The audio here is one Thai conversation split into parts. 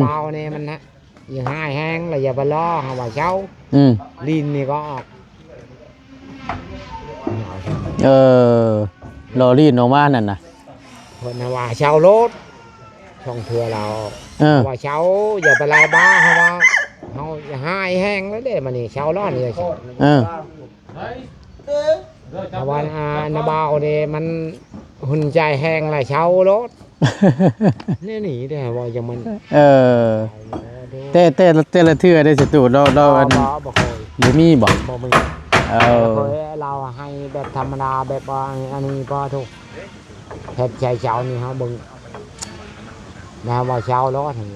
เบาเนี่ยมันนะอย่าให้แห้งเลยอย่าไปล่อเขาว่าเช้าลินนี่ก็ออกเออลอรีนออกมานั่นน่ะคนว่าเช้ารถช่องเถื่อเราว่าเช้าอย่าไปลายบ้าเขาว่าเขาอย่าให้แห้งแล้วเด้มันนี่เช้าร้อนเลยแต่ว่านาเบาเนี่ยมันหุ่นใจแห้งเลยเช้ารถนี่หนีได้ว่ายังมันแต่ละเทื่อได้สิตูเราอันบ่มีบ่เราให้แบบธรรมดาแบบอันนี้พอทุกเห็ดใจเช้านี่ฮะบึงนะว่าเช้ารถนี่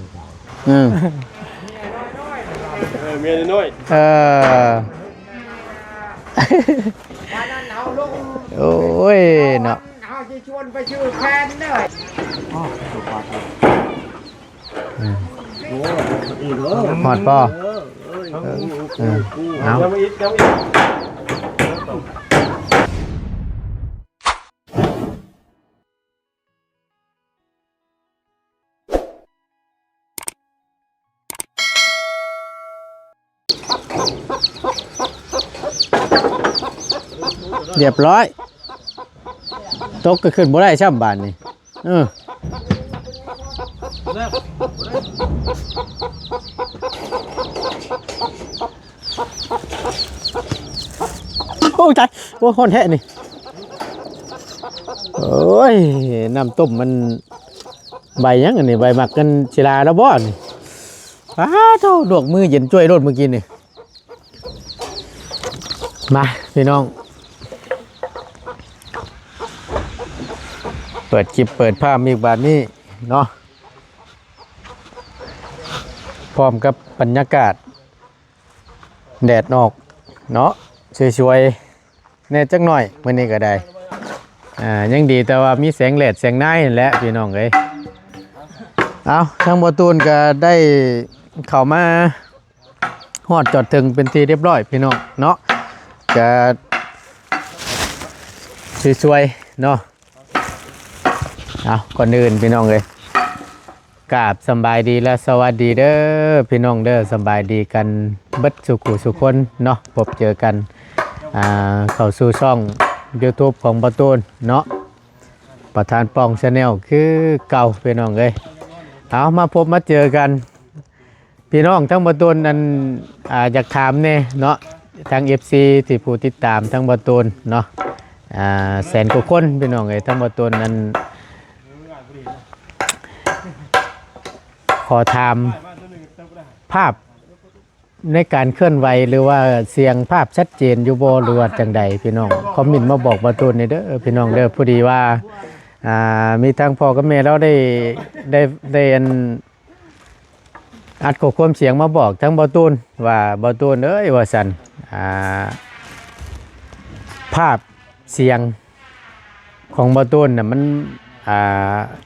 เมียน้อยโอ้ยเนาะเอาจะชวนไปชื่อแฟนเด้อหอดป่อเอาเรียบร้อยตกก็ขึ้นบ่ได้ช่ำบานนี่โอ้ยใจว่าคนแท้นี่โอ้ยน้ำต้มมันใบยังอันนี้ใบหมักกันศิลาแล้วบ่นี่อ้าเท่าดวกมือเย็นจ้วยรถเมื่อกี้นี่มาพี่น้องเปิดคลิปเปิดภาพมีบาทนี้เนาะพร้อมกับบรรยากาศแดดออกเนาะช่วยๆแน่จักหน่อยมื้อนี้ก็ได้ยังดีแต่ว่ามีแสงแดดแสงในแหละพี่น้องเอ้ยเอาทางบ่ตูนก็ได้เข้ามาฮอดจอดถึงเป็นที่เรียบร้อยพี่น้องเนาะก็สวยๆเนาะเอาก่อนอื่นพี่น้องเลยกราบสบายดีและสวัสดีเด้อพี่น้องเด้อสบายดีกันเบิดสุขุสุคนเนาะพบเจอกันเข้าสู่ช่อง YouTube ของประตูนเนาะประธานปองชาแนลคือเก่าพี่น้องเลยเอามาพบมาเจอกันพี่น้องทั้งประตูนนั้นอยากถามเนี่ยเนาะทาง FC ที่ผู้ติดตามทั้งประตูนเนาะแสนกว่าคนพี่น้องเลยทั้งประตูนนั้นขอถามภาพในการเคลื่อนไหวหรือว่าเสียงภาพชัดเจนอยู่บ่หรือว่าจังใดพี่น้องคอมเมนต์มาบอกประตูนนี่เด้อพี่น้องเด้อพอดีว่ามีทางพ่อกับแม่เราได้อัดข้อความเสียงมาบอกทั้งประตูนว่าประตูนเอ้ยว่าซั่นภาพเสียงของประตูนน่ะมัน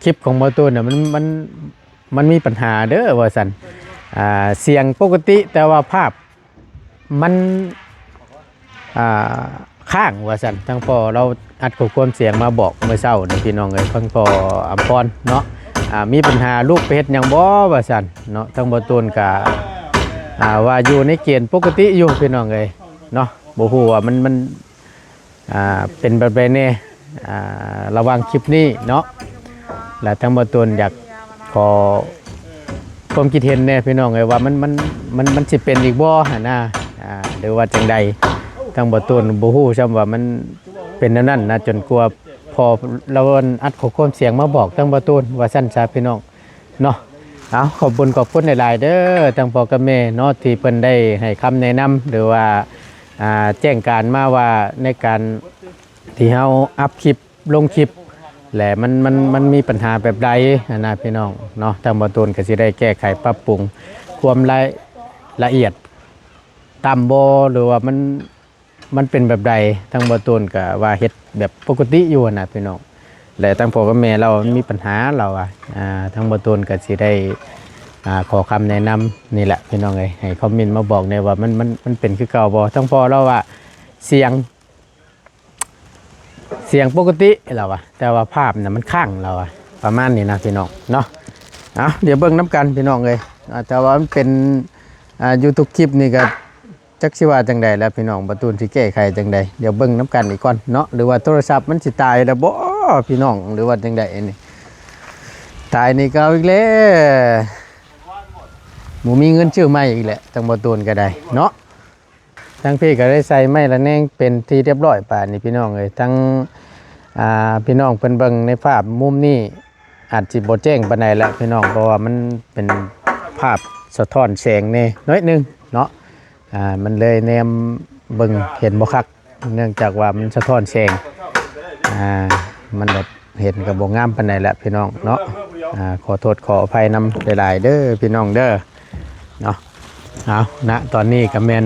คลิปของประตูนน่ะมันมีปัญหาเด้อว่าซั่นเสียงปกติแต่ว่าภาพมันข้างว่าซั่นทั้งพอเราอัดข้อความเสียงมาบอกเมื่อเช้านี่พี่น้องเอ้ยทั้งพออำพรเนาะมีปัญหาลูกไปเฮ็ดหยังบ่ว่าซั่นเนาะทั้งประตูนก็ว่าอยู่ในเกณฑ์ปกติอยู่พี่น้องเอ้ยเนาะบ่ฮู้ว่ามันเป็นแบบใดแน่ระวังคลิปนี้เนาะและทั้งประตูนอยากขอความคิดเห็นเนี่ยพี่น้องเลยว่ามันสิเป็นอีกบ่หั่นนะหรือว่าจังใดทั้งประตูนบ่ฮู้ซ้ำว่ามันเป็นนั่นนะจนกลัวพอเราอัดข้อความเสียงมาบอกทั้งประตูนว่าซั่นซะพี่น้องเนาะเอาขอบคุณหลายๆเด้อทั้งพ่อกับแม่เนาะที่เพิ่นได้ให้คำแนะนำหรือว่าแจ้งการมาว่าในการที่เฮาอัพคลิปลงคลิปแหละมันมีปัญหาแบบใดนะพี่น้องเนาะทางประตูนก็สิได้แก้ไขปรับปรุงความละเอียดตามบ่หรือว่ามันเป็นแบบใดทางประตูนก็ว่าเฮ็ดแบบปกติอยู่นะพี่น้องและทางพ่อกับแม่เรามีปัญหาเราทางประตูนก็สิได้ขอคำแนะนำนี่แหละพี่น้องเอ้ยให้คอมเมนต์มาบอกในว่ามันเป็นคือเก่าบ่ทั้งพ่อเราว่าเสียงปกติเราแต่ว่าภาพน่ะมันข้างเราประมาณนี้นะพี่น้องเนาะ เอาเดี๋ยวเบิ่งน้ำกันพี่น้องเลยแต่ว่ามันเป็นYouTube คลิปนี่ก็จักสิว่าจังใดแล้วพี่น้องประตูนสิแก้ไขจังใดเดี๋ยวเบิ่งน้ำกันอีกก่อนเนาะหรือว่าโทรศัพท์มันสิตายแล้วบ่พี่น้องหรือว่าจังใดนี่ตายนี่ก็เอาอีกแล้วหมูมีเงินชื่อใหม่อีกแหละจังประตูนก็ได้เนาะทั้งพี่ก็ได้ใส่ไม้ละแนงเป็นที่เรียบร้อยป่านนี้พี่น้องเลยทั้งพี่น้องเพิ่นเบิ่งในภาพมุมนี้อาจสิบ่แจ้งปานใดแล้วพี่น้องเพราะว่ามันเป็นภาพสะท้อนแสงแน่น้อยหนึงเนาะมันเลยแนมเบิ่งเห็นบ่คักเนื่องจากว่ามันสะท้อนแสงมันแบบเห็นก็บ่งามปานใดแล้วพี่น้องเนาะขอโทษขออภัยนำหลายๆเด้อพี่น้องเด้อเนาะเอาณตอนนี้ก็แม่น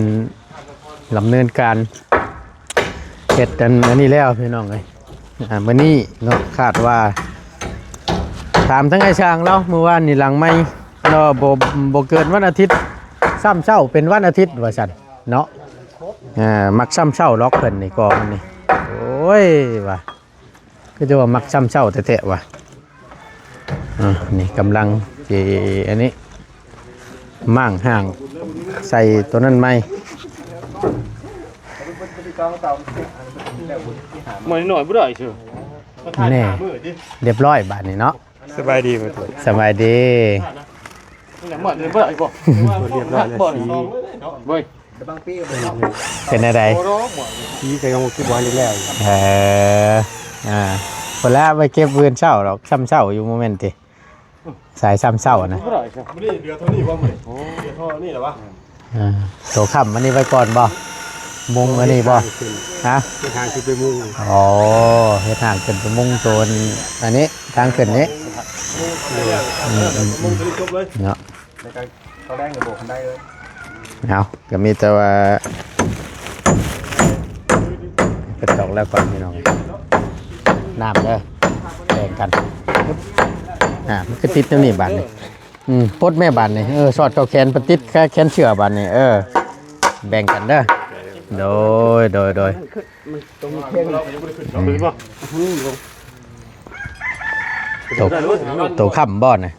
ดำเนินการเฮ็ดอันนี้แล้วพี่น้องเอ้ยมื้อนี้เนาะคาดว่าถามทั้งไอ้ช่างแล้วเมื่อวานนี่หลังไม่เนาะบ่เกินวันอาทิตย์ซ้ำเช้าเป็นวันอาทิตย์ว่าซั่นเนาะมักซ้ำเช้าล็อกเพิ่นนี่กองนี่โอ้ยว่ะก็จะว่ามักซ้ำเช้าแท้ๆว่ะนี่กำลังสิอันนี้มั่างห่างใส่ตัวนั้นไหม มาหน่อยบ่ได้เชียว แน่เรียบร้อยบาทนี้เนาะ สบายดีมั้ยตัว สบายดี นี่หมดเลยบ่ได้บ่เรียบร้อยแล้วสีเว้ย เป็นอะไร สีก็ยังคิดว่าอยู่แล้ว คนละไปเก็บเวือนเช่าหรอกซ้ำเช่าอยู่โมเมนต์ติสายซ้ำเช่านะ บ่ได้เชียวบ่ได้เดือเท่านี้บ่มื้อโอ้เดือเท่านี้เหรอวะ โถค่ำอันนี้ไว้ก่อนบ่มุงอันนี้บ่ฮะ ทางคือไปมุ่ง อ๋อเฮ็ดห่างขึ้นไปมุงโซนอันนี้ทางขึ้นนี้ มุ่งตัวนี้จบเลย เนาะ ในการเขาแดงกับโบคันได้เลย เอาก็มีแต่ว่าเป็นตอกแล้วก่อนพี่น้องน้ำเด้อแบ่งกันมันก็ติดตรงนี้บานนี่ปดแม่บานนี่สอดเข้าแขนปติดแค่แขนเชือบานนี่แบ่งกันเด้อโดยตัวค่ำบ่อนนะ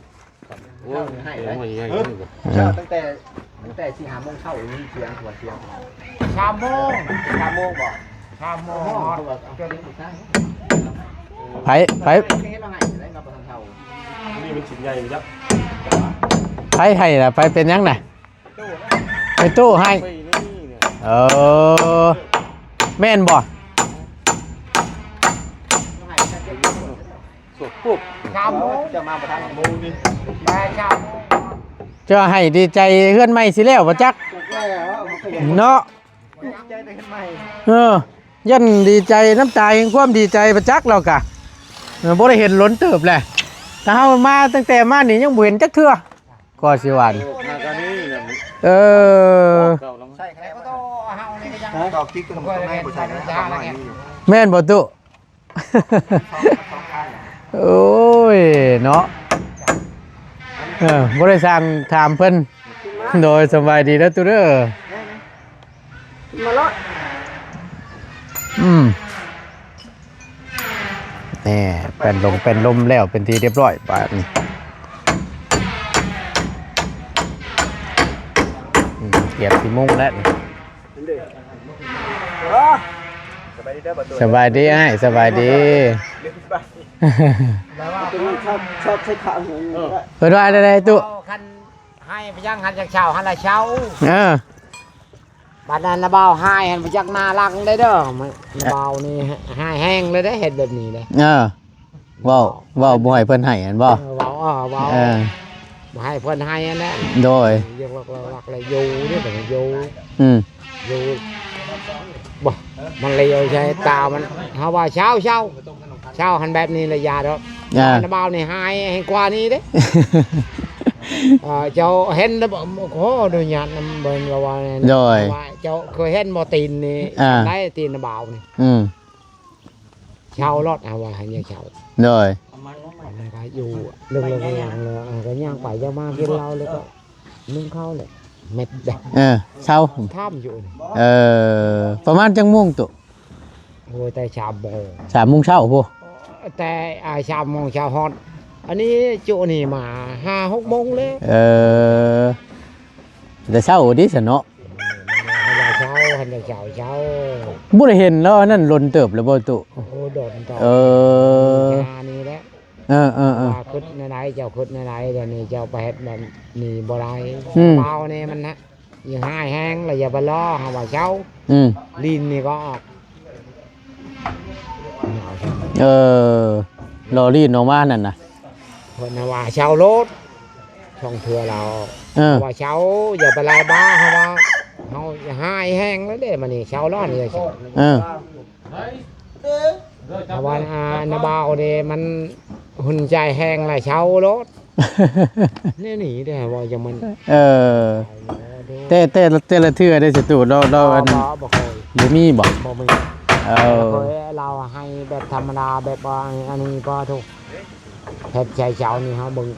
ตั้งแต่4-5 โมงเช้ามีเสียงหัวเสียง3 โมงบ่3 โมงไผนี่มันชิ้นใหญ่จัง ไผให้ล่ะไปเป็นยังน่ะไปตู้ให้แม่นบ่ สดปุ๊บ 3 โมงจะมาประทานโมงนี่แต่3 โมง จะให้ดีใจเฮือนใหม่สิแล้วบ่จักเนาะยันดีใจน้ำตาแห่งความดีใจบ่จักแล้วกะบ่ได้เห็นล้นเติบแหละถ้าเฮามาตั้งแต่มานี่ยังบ่เห็นจักเทื่อก็สิว่าใช่ครับก็ต้องเฮานี่ก็ยังดอกติ๊กก็ต้องให้บ่ใช่นะแม่นบ่ตุโอ้ยเนาะบ่ได้สร้างถามเพิ่นโดยสบายดีแล้วตุเด้อมาลดแน่เป็นลมแล้วเป็นที่เรียบร้อยป่านนี้เกียบที่มุ่งแล้วสบายดีไอ้สบายดีชอบใช้ขาหูเปิดว่าได้ตุ๊คันให้ไปยังหันจากเช้าหันละเช้าบัดนั้นละเบาให้หันไปจากนาลังได้เด้อละเบานี่ให้แห้งเลยได้เห็ดแบบนี้เลยว้าวบ่ให้เพิ่นให้อันบ่ว้าวบ่ให้เพิ่นให้อันนั้นโดยยังหลักเลยอยู่นี่แต่อยู่บ่มันเลยใช้ตามันเฮาว่าเช้าหันแบบนี้เลยยาดอกละเบานี่ให้กว่านี้เด้เจ้าเห็นแล้วโอ้ดูหยาดน้ำเบิ่งว่าโดยเจ้าเคยเห็นบ่ตีนนี่ได้ตีนระเบานี่เช่ารถว่าให้เนี่ยเช่าโดยก็อยู่เรื่องอย่างเลยก็ย่างไปจะมากินเหล้าแล้วก็นึ่งข้าวเลยเม็ดเด็กเช้าท่ามอยู่ประมาณจังม่วงตุโอ้ยแต่3 โมง 3 โมงเช้าพวกแต่3 โมงเช้าฮอด อันนี้จุนี่มา5-6 โมงเลย แต่เช้าดิซะเนาะ หันเช้าเช้า บ่ได้เห็นแล้วอันนั้นหล่นเติบแล้วบ่ตุ โอ้โดนต่อนี่แหละ ว่าคุดในไหนเจ้าคุดในไหนเดี๋ยวนี้เจ้าไปเฮ็ดแบบนี้บ่ได้เบาเนี่ยมันนะอย่าให้แห้งแล้วอย่าไปล้อหาว่าเช้าลิ้นนี่ก็ออก รอรีดออกมานั่นน่ะ เพิ่นว่าเช้ารถช่องเถื่อเราว่าเช้าอย่าไปลายบ้าเฮาว่าเฮาอย่าให้แห้งแล้วเด้มันนี่เช้าร้อนนี่เช้าถ้าว่านาบ่าวนี่มันหุ่นใจแห้งแล้วเช้ารถนี่หนีได้ว่าจังมันแต่ละเทื่อได้สิตูเราอัน บ่เคย บ่มีบ่ บ่มี เคยเราให้แบบธรรมดาแบบว่าอันนี้ก็ถูกเฮ็ดใจเช้านี่ฮะบึง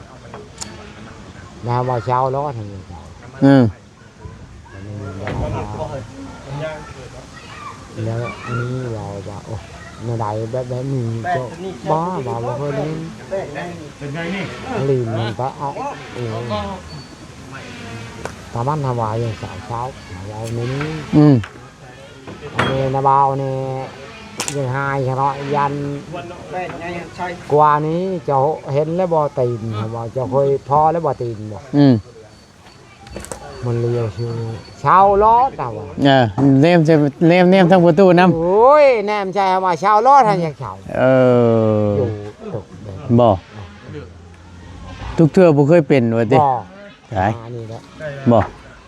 นะว่าเช้ารอดอย่างนี้แล้วอันนี้เราว่าโอ้ในใดแบบนี้ก็บ้าบ่เคยเล่น เป็นไงนี่ ลีนมันก็เอาโอ้ตามันทำว่าอย่างเช้าเรานี้อันนี้นะบ่าวนี่ยังหายเนาะยันกว่านี้เจ้าเห็นแล้วบ่ตีนว่าเจ้าเคยพอแล้วบ่ตีนบ่มันเลียวชื่อเช้ารอดอ่ะว่าเนมทั้งประตูนำโอ้ยแนมใจว่าเช้ารอดหั่นอย่างเช้าอยู่ตกบ่ทุกเทื่อบ่เคยเป็นว่าติบ่ได้ นี่แหละ บ่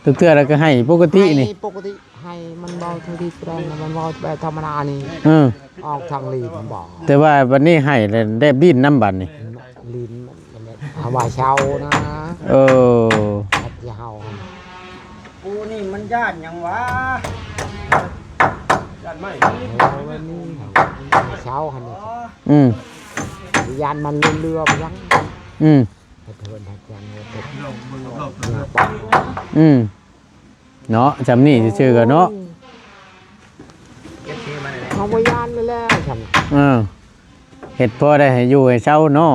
ทุกเทื่อแล้วก็ให้ปกตินี่ปกติให้มันเบาเท่าที่แปลงมันเบาแบบธรรมดานี่ออกทางลีนบ่ แต่ว่าวันนี้ให้แล้วได้ดินน้ำบัดนี่ลีนมันว่าเช้านะอย่าเฮากูนี่มันย่านหยังวะย่านไม่วันนี้เช้าหั่นนี่ยานมันเรือไปยังเทินหักยันเนาะจำนี่ชื่อกันเนาะเอาไปยานแล้วฉันเห็ดพอได้ให้อยู่ให้เช้าเนาะ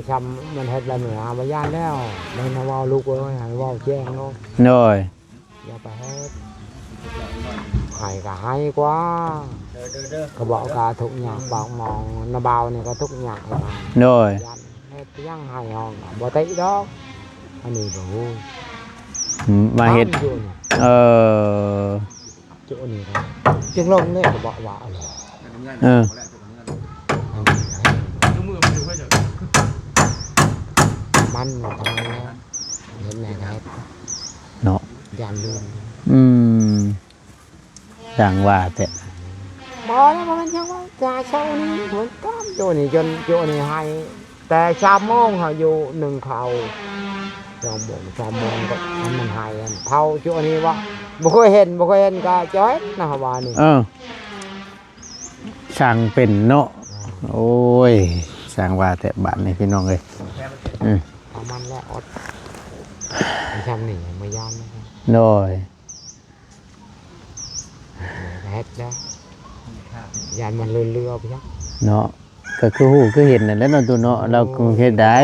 ชำมันเห็ดอะไรเหมือนเอาไปยานแล้วมันมาว่าลูกเลยให้ว่าแจ้งเนาะน้อยอย่าไปเฮ็ดให้ก็ให้กว่าก็บอกกาทุกอย่างบอกมองนาบาวนี่ก็ทุกอย่างน้อยเฮ็ดยังให้ห้องบ่ติดอกอันนี้บ่ฮู้มาเฮ็ดจุนี่ครับจึงลงเลยก็บอกว่าอะไรมันทำไมเห็นไหนครับเนาะยานลืมดังว่าแต่บ่แล้วมันยังว่าจ่าเช้านี้เหมือนกันจุนี่จนจุนี่ให้แต่3 โมงเขาอยู่1เขา2 โมง3 โมงก็มันให้เท่าจุนี่ว่าบ่เคยเห็นก็จ้อยนะว่านี่ช่างเป็นเนาะโอ้ยสร้างว่าแต่บ้านนี่พี่น้องเอ้ยเอามันแล้วอดทำนี่มายานน้อยเฮ็ดแล้วยานมันเรือไปจังเนาะก็คือฮู้คือเห็นนั่นแหละเนาะตัวเนาะเราเฮ็ดได้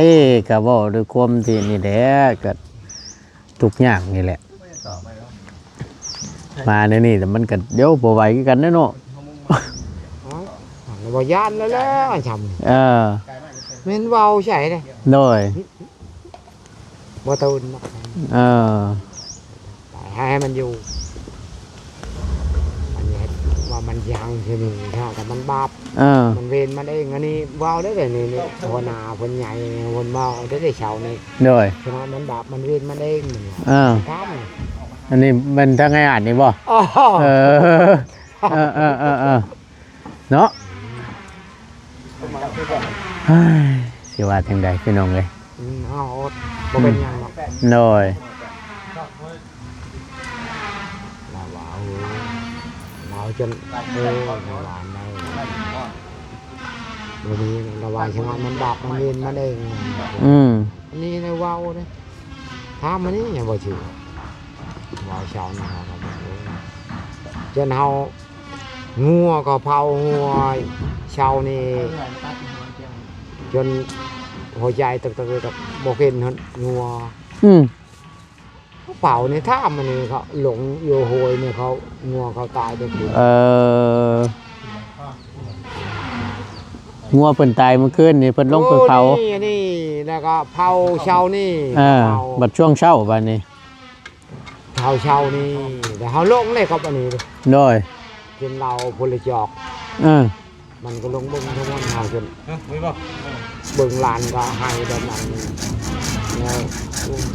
ก็เว้าด้วยความที่นี่แหละก็ทุกอย่างนี่แหละมาในนี่แต่มันก็เดี๋ยวบ่ไหวกันเนาะบ่ยานแล้วชำแม่นเว้าใช่เด้น้อยบ่ตื่นให้มันอยู่มันเฮ็ดว่ามันยังคือนี่ถ้าแต่มันบาปมันเวรมันเองอันนี้เว้าได้นี่หัวหน้าเพิ่นใหญ่เพิ่นเว้าได้เช้านี่น้อยฉะนั้นมันบาปมันเวรมันเองอันนี้มันทางไงอ่านนี่บ่เนาะสิว่าทางใดพี่น้องเลยเอาบ่เป็นหยังหรอกน้อยเราจนหวานได้วันนี้ระวายช่างมันบาปมันเวรมันเองอันนี้ในว้าวเลยถามมันนี่ยังบ่ชื่อว้าวเช้านี่ครับจนเฮางัวก็เผางัวเช้านี่จน หัวใจตึกบ่เห็นหั่นงัว อืม เขาเป่าในท่ามันนี่เขาหลงโยโหยเนี่ยเขางัวเขาตายไปคือ งัวเพิ่นตายเมื่อคืนนี่เพิ่นลงไปเผา โอ้นี่แล้วก็เผาเช้านี่ เผา บัดช่วงเช้าบัดนี้ เผาเช้านี่แต่เขาลงเลยครับอันนี้เลย โดย กินเราพลจอก เออ มันก็ลงเบิ่งทั้งวันหาจน ไม่บอก เบิ่งลานก็ให้แบบนั้นแล้ว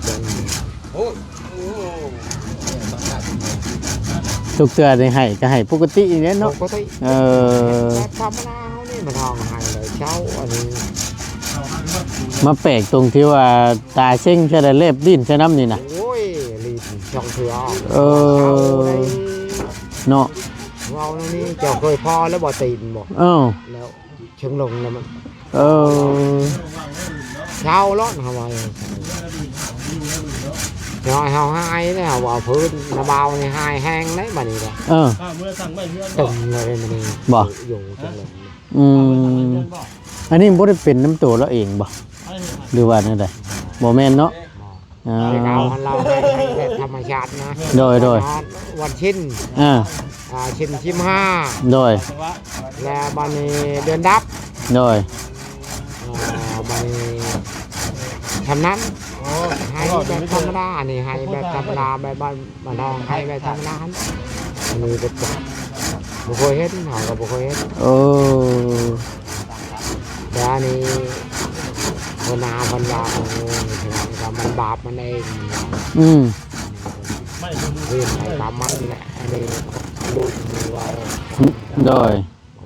จน โอ้ย ทุกเทื่อนี่ให้ก็ให้ปกตินี่ เนาะ เนาะ ปกติ เออ แบบธรรมดาเขานี่มันห้องให้เลยเช้าอันนี้ มาแปลกตรงที่ว่าตาเช่งใช่ได้เล็บดิ้นใช่น้ำนี่น่ะ โอ้ยรีบช่องเถื่อ เออ เนาะ เรานี่เจ้าเคยพอแล้วบ่ตีนบ่ เออ แล้วเชิงลงแล้วมัน เออ เช้าร้อนเขาว่าน้อยเฮาหายเนี่ยว่าพื้นน้ำเบานี่หายแห้งได้บัดนี้ก็ เออ เมื่อสั่งไม่เพื่อน ตึงเลยมันนี่ บ่ อยู่จังเลย อืมอันนี้บ่ได้เป็นน้ำตัวเราเองบ่หรือว่านั่นใดบ่แม่นเนาะอ่า เอาเราให้แบบธรรมชาตินะ โดย วันชิ้น อ่า ชิ้น15 โดย แล้วบัดนี้เดือนดับ โดย บัดนี้ทำนั้นให้แบบธรรมดานี่ให้แบบธรรมดาแบบบ้านทองให้แบบธรรมดาอันนี้เป็นบุคคลเฮ็ดหากับบุคคลเฮ็ด โอ้ แต่อันนี้คนนาคนยาโอ้ยก็มันบาปมันเอง อืม เรียนไปตามมันแหละอันนี้ดูว่า โดย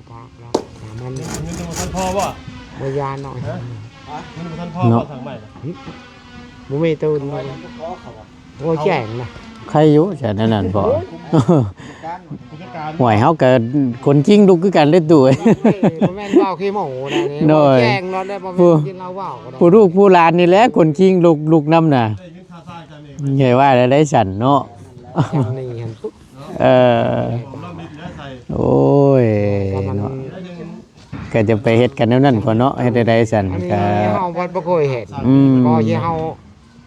ภาคแล้วมัน มันจะมาทันพ่อป่ะ มายาหน่อย มันจะมาทันพ่อป่ะสั่งใหม่ บุมีตื่นโอ้แจ้งนะ ใครอยู่ใช่นั่นนั่นบ่ ผู้จัดการ หวยเฮาก็คนจริงลูกคือกันเล่นตัว บ่แม่นเว้าขี้หมูนะนี่ หน่อย แจ้งรถได้บ่แม่นกินเหล้าเว้าก็ได้ ผู้ลูกผู้หลานนี่แหละคนจริงลูกนํน่ะ ได้ยินข่าวสารกันเอง ใหญ่ว่าแล้วได้สั่นเนาะ จังนี่เห็นปุ๊บ เออ ผมรับมิตรแล้วใส่ โอ้ย ก็มัน เนาะก็จะไปเฮ็ดกันแนวนั้นก่อนเนาะเฮ็ดได้สั่น อันนี้ ก็ เฮาบ่เคยเห็น อืม ก็ที่เฮา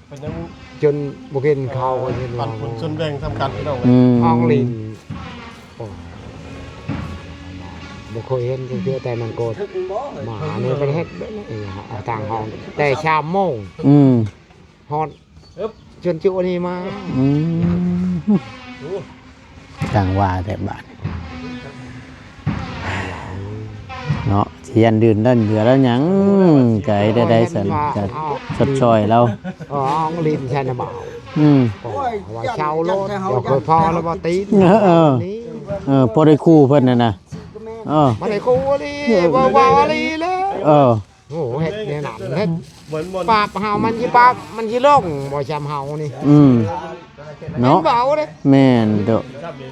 เป็นยัง จนบ่เห็นเขาก็เห็น ปั่ ว่าน ผลชนแบ่งทำกันพี่น้อง อืม ห้องลินโอ้บ่เคยเห็นจังซี่แต่มันโกรธหมานี่ประเทศแบบนี้เอาทางห้องแต่ชามโมง อืม ฮอดจนจุนี่มา อืมต่างว่าแต่บาดเนาะเทียนดื่นนั่นเหลือแล้วหยังไก่ได้สั่นก็ชดช่อยเรา ห้องลินใช่นะบ่าว อืม ว่าเช่ารถเดี๋ยวเคยพอแล้วบ่ตีน นี่ พอได้คู่เพิ่นน่ะนะเออ มาได้คู่นี่ว่าลีเลย เออ โอ้โหเฮ็ดเนี่ยหนักเฮ็ด เหมือนบน ปราบเฮามันสิปราบมันสิลงบ่จำเฮานี่ อืม เนาะ เนาะ เบาเด้ แม่นเด้อ จับเลย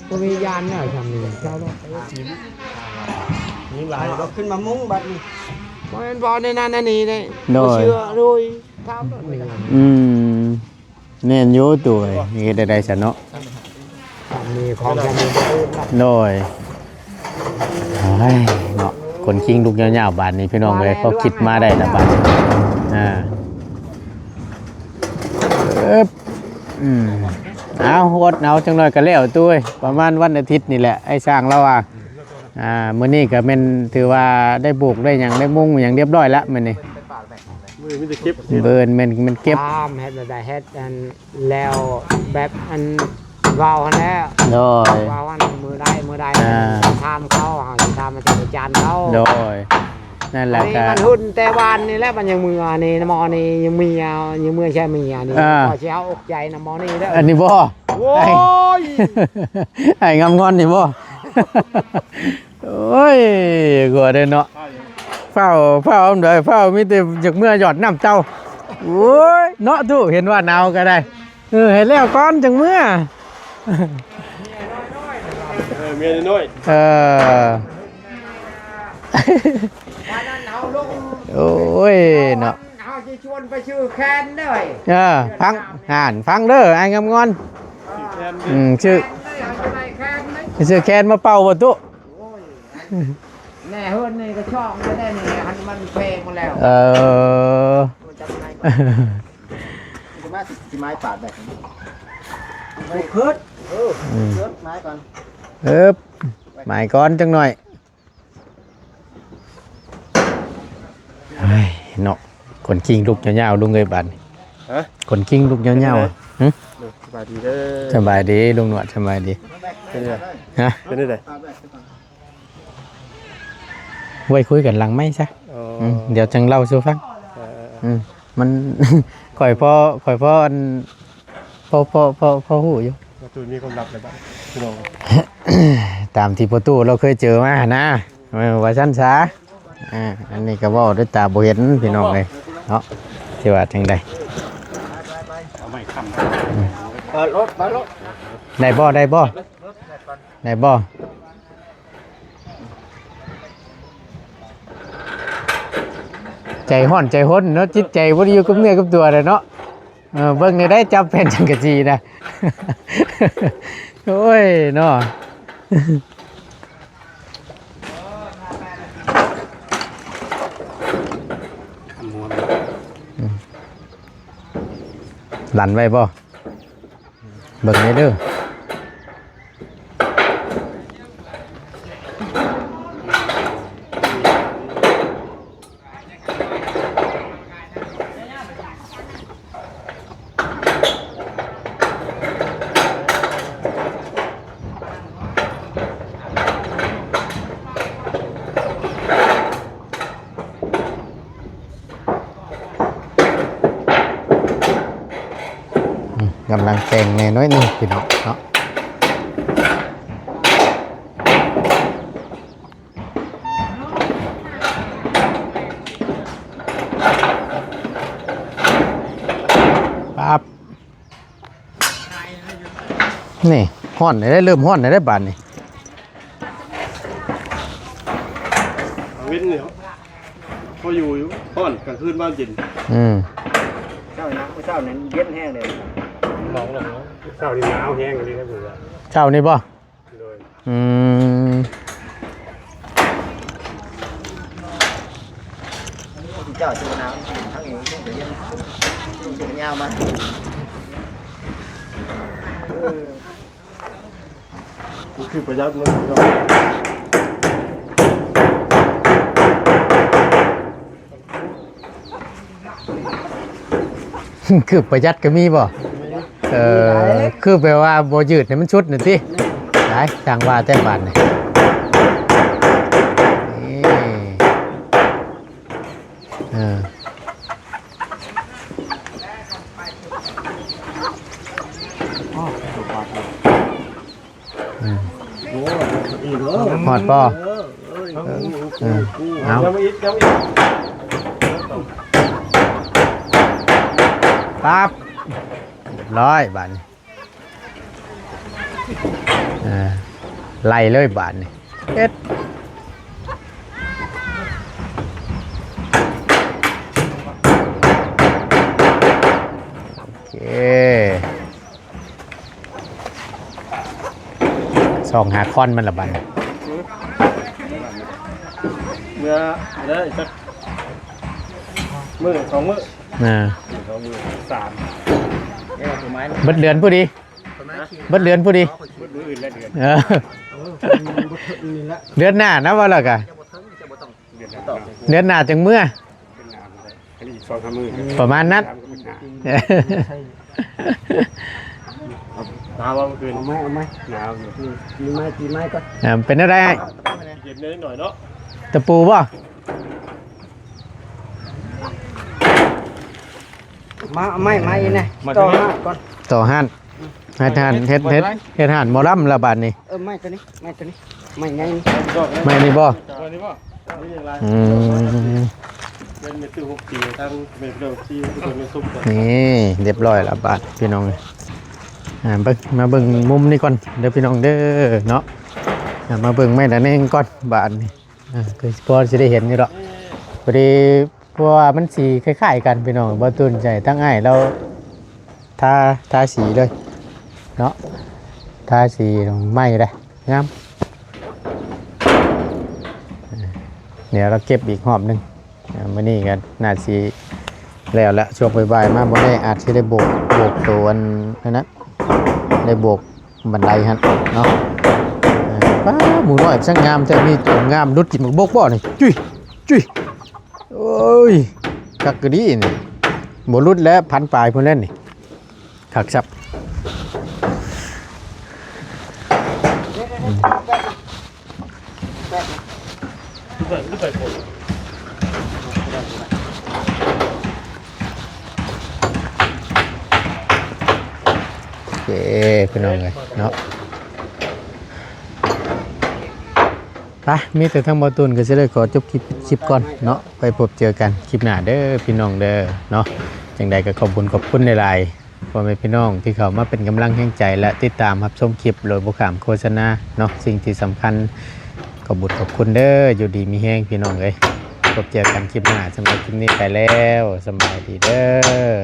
บ่มียานเนี่ยทำนี่เจ้าเนาะ ยิงหลาย เอาขึ้นมามุ้งบัดนี้ บ่แม่นบ่ในนั้นอันนี้เด้ โด บ่ ย เชื่อด้วยถามนี่ อืมแม่นอยู่ตัวเฮ็ดได้ซั่นเนาะ มีของจะมีบ่อื่นละ โดยเฮ้ยเนาะคนคิงลูกยาวๆบาดนี้พี่น้องเอ้ยเขาคิดมาได้ละบาดอ่าอืมเอาอดเอาจังหน่อยก็แล้วตุ้ยประมาณวันอาทิตย์นี่แหละไอ้สร้างแล้วว่ามื้อนี้ก็แม่นถือว่าได้บุกได้หยังได้มุ่งหยังเรียบร้อยแล้วมื้อนี้ มือมีแต่คลิป เบิร์นมันเก็บ ตามเฮ็ดบ่ได้เฮ็ดอันแล้วแบบอันเว้าหันแล้ว โดย เว้าอันมือใด อ่า ถามเขาเฮาสิถามมาจากอาจารย์เขา โดยนั่นแหละ นี่ ก็ มันหุ่นแต่วานนี่แหละมันยังมือนี่นะหมอนี่ยังเมียยังมือใช่เมียนี่ อ่า พอสิเอาอกใจนะหมอนี่เด้อ อันนี้บ่ โอ้ย ไอ้งามงอนนี่บ่ โอ้ยกลัวเด้อเนาะเฝ้าอำไดเฝ้ามีแต่จากเมื่อหยอดน้ำเจ้าโอ้ยเนาะตู้เห็นว่าหนาวก็ได้เห็นแล้วก่อนจังเมื่อ เมียน้อย เออ วันนั้นเอาลง โอ้ยเนาะ เอาสิชวนไปชื่อแคนเด้อ ฟังเด้อไอ้งามงอน แทน ชื่อ เอาไปแคนไหม ชื่อแคนมาเป่าบ่ตุ ม แน่เฮือนนี่ก็ช่องไม่ได้นี่หันมันเพลงมาแล้ว มันจะไงจะมาสิไม้ปาดแบบนี้ไม่คืดคืดไม้ก่อน หมายก้อนจังหน่อยเฮ้ยเนาะคนคิงลูกยาวๆลุงเอ้ยบัดนี้ ฮะ คนคิงลูกยาวๆอะหึ สบายดีเด้อ สบายดีลุงหนวดสบายดี เป็นไง ฮะ เป็นไง ไว้คุยกันหลังไหมซะ อ๋อ เดี๋ยวจังเล่าสู่ฟังมัน ข่อยพ่ออันพ่อหูอยู่ ประตูมีความลับอะไรบ้างพี่น้อง ตามที่ประตูเราเคยเจอมานะว่าชั้นช้าอันนี้ก็เว่าด้วยตาบ่เห็นพี่น้องเลยเนาะที่ว่าจังใด เอาไม่คำ เปิดรถเปิดรถ ได้บ่ได้บ่ใจห้อนใจห้นเนาะจิตใจบ่ได้อยู่กับเนื้อกับตัวเลยเนาะเบิ่งได้จับแผ่นจังกะจีนะ โอ้ยเนาะ ม้วน หลันไว้บ่เบิ่งได้เด้อกำลังแต่งแน่น้อยหนึงพี่น้องเนาะปั๊บนี่ห้อนได้เริ่มห้อนได้บาดนี่ เว้นเนี่ยพออยู่ห้อนกลางคืนบ้านเย็น เช้านะเช้านั้นเย็นแห้งเลย ร้องเช้าดีหนาวแห้งเลยครับผม เช้านี่บ่ โดย เจ้าตัวน้ำทั้งอยู่ทั้งเย็นทั้งยาวมา คือประหยัดมันก็ คือประหยัดก็มีบ่คือแปลว่าบ่ยืดให้มันชุดหน่อยสิได้ทางว่าแต่บาดนี่หอดป่อเอา ยังไม่อีก ปั๊บร้อยบาทนี่ไล่เลยบาทนี่เอ็ดโอเคส่องหาคอนมันละบาทนี่ เมื่อได้สักมื้อสองมื้อ 2 มื้อ 3 เบิดเดือนผู้ดีเบิดเดือนผู้ดี มื้ออื่นและเดือน เดือนหน้านะว่าแล้วกะเดือนหน้าจังเมื่อ เป็นน้ำเลยอันนี้อีก2-3 มื้อ ประมาณนั้น หนาวว่าเมื่อคืน เอาไหม หนาวอยู่ ตีไม้ก็ เป็นอะไร เย็นนิดหน่อยเนาะ ตะปูป่ะ มาไม่นะต่อห้าก่อน ต่อหันเฮ็ดหันเฮ็ดหันหมอลำละบาทนี่ ไม่ตัวนี้ไม่ไง ไม่นี่บ่ วันนี้ป่ะนี่อย่างไรเป็นเมตุ6ปีทั้งเมตุที่ทุกคนซุปก่อน นี่เรียบร้อยละบาทพี่น้องเบิ่งมาเบิ่งมุมนี้ก่อนเดี๋ยวพี่น้องเด้อเนาะมาเบิ่งแม่ตะเน่งก่อนบาทนี่คือพอสิได้เห็นอยู่ดอกพอดีเพราะว่ามันสีคล้ายๆกันพี่น้องบ่ตื่นใจตั้งอ้ายเราทาสีเลยเนาะทาสีไม้เลยงาม เดี๋ยวเราเก็บอีกหอบหนึงมื้อนี้ก็น่าสิแล้วละช่วงบ่ายๆมาบ่ได้อาจสิได้โบกตัวอันนั้นได้โบกบันไดหั่นเนาะป้าหมูน้อยช่างงามแต่มีตัวงามดุดกินหมึกบกบ่นี่จุ้ยจุ้ยโอ้ยคักกะดีนี่บ่รุดแล้วพันปลายพุ่นเล่นนี่คักซับ ลูกไก่โผล่ โอเคพี่น้องเลยเนาะไปมีแต่ทั้งบอตุนก็จะได้ขอจบคลิปก่อนเนาะไปพบเจอกันคลิปหน้าเด้อพี่น้องเด้อเนาะจังใดก็ขอบคุณหลายๆพ่อแม่พี่น้องที่เขามาเป็นกำลังแห่งใจและติดตามรับชมคลิปโดยบุคามโฆษณาเนาะสิ่งที่สำคัญขอบคุณเด้ออยู่ดีมีแห้งพี่น้องเลยพบเจอกันคลิปหน้าสำหรับคลิปนี้ไปแล้วสบายดีเด้อ